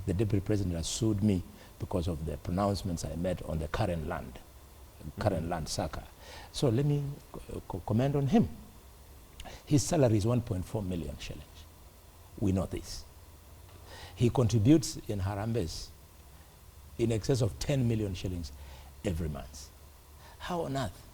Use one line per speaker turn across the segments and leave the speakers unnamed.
the deputy president has sued me because of the pronouncements I made on the current land sucker. So let me comment on him. His salary is 1.4 million shillings. We know this. He contributes in harambees in excess of 10 million shillings every month. How on earth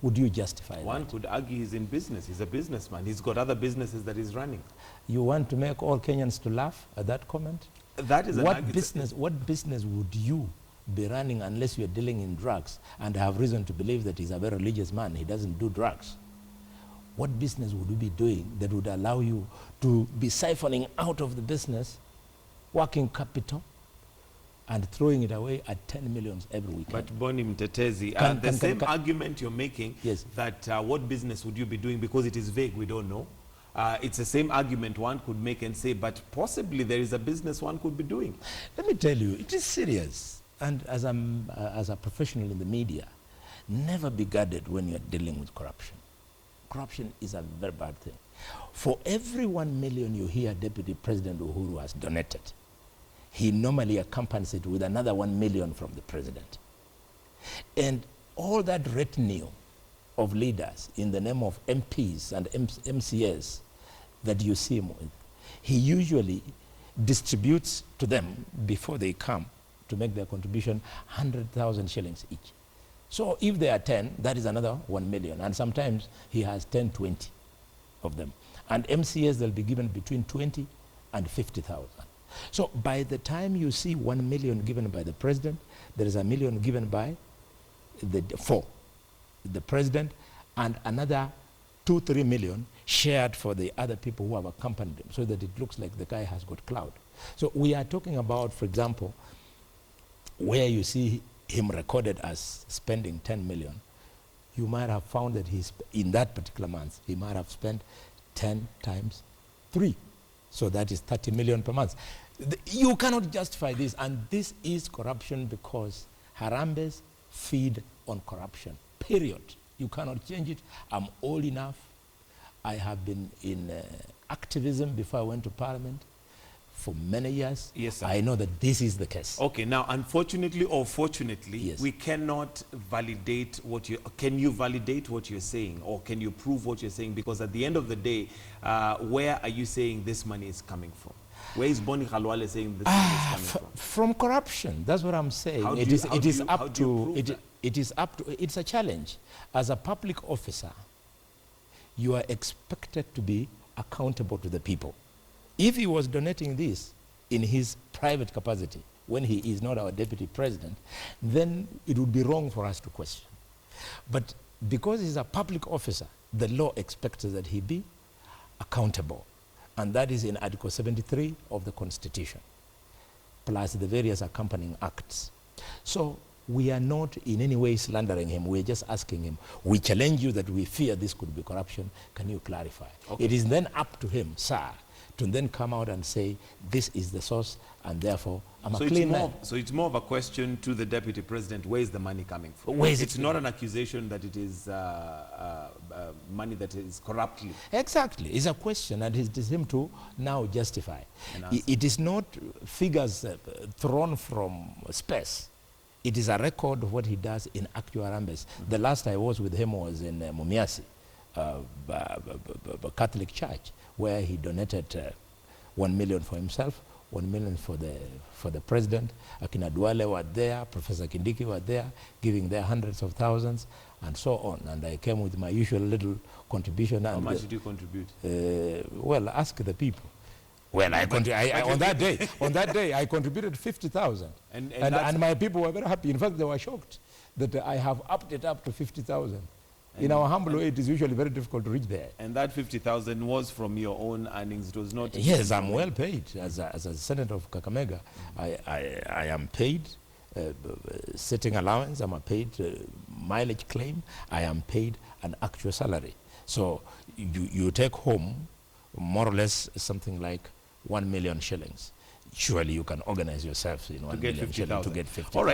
would you justify that?
One could argue he's in business. He's a businessman. He's got other businesses that he's running.
You want to make all Kenyans to laugh at that comment?
That is
what business would you be running unless you're dealing in drugs and have reason to believe that he's a very religious man, he doesn't do drugs? What business would you be doing that would allow you to be siphoning out of the business working capital and throwing it away at 10 millions every weekend?
But Boni Mtetezi, the same argument you're making,
yes,
that what business would you be doing, because it is vague, we don't know. It's the same argument one could make and say, but possibly there is a business one could be doing.
Let me tell you, it is serious. And as a professional in the media, never be guarded when you're dealing with corruption. Corruption is a very bad thing. For every 1 million you hear Deputy President Uhuru has donated, he normally accompanies it with another 1 million from the president. And all that retinue of leaders in the name of MPs and MCAs that you see him with, he usually distributes to them before they come to make their contribution 100,000 shillings each. So if they are 10, that is another 1 million. And sometimes he has 10, 20 of them. And MCAs, they'll be given between 20 and 50,000. So by the time you see 1 million given by the president, there is a million given by the president, and another 2-3 million shared for the other people who have accompanied him, so that it looks like the guy has got clout. So we are talking about, for example, where you see him recorded as spending 10 million, you might have found that in that particular month, he might have spent 10 times 3. So that is 30 million per month. You cannot justify this, and this is corruption, because harambees feed on corruption, period. You cannot change it. I'm old enough. I have been in activism before I went to Parliament for many years.
Yes, sir.
I know that this is the case.
Okay, now unfortunately or fortunately,
yes,
we cannot validate what you, can you validate what you're saying, or can you prove what you're saying? Because at the end of the day, where are you saying this money is coming from? Where is Boni Khalwale saying this money is coming from?
From corruption, that's what I'm saying. It's a challenge. As a public officer, you are expected to be accountable to the people. If he was donating this in his private capacity, when he is not our deputy president, then it would be wrong for us to question. But because he's a public officer, the law expects that he be accountable. And that is in Article 73 of the Constitution, plus the various accompanying acts. So we are not in any way slandering him. We're just asking him, we challenge you that we fear this could be corruption. Can you clarify? Okay. It is then up to him, sir, to then come out and say, this is the source, and therefore I'm a clean man.
So it's more of a question to the deputy president, where is the money coming from? It's not an accusation that it is money that is corruptly.
Exactly. It's a question, and it is him to now justify. It is not figures thrown from space. It is a record of what he does in actual harambees. The last I was with him was in Mumiasi, Catholic Church, where he donated 1 million for himself, 1 million for the president. Akina Duale were there, Professor Kindiki were there, giving their hundreds of thousands, and so on. And I came with my usual little contribution.
How much did you contribute?
Well, ask the people. Well, on that day, I contributed 50,000, and my people were very happy. In fact, they were shocked that I have upped it up to 50,000. In our humble way, it is usually very difficult to reach there. And
that 50,000 was from your own earnings. It was not.
Yes, I'm well paid as a senator of Kakamega. I am paid sitting allowance. I'm paid mileage claim. I am paid an actual salary. So you take home more or less something like 1 million shillings. Surely you can organize yourself in 1 million shillings to get 50,000. All right.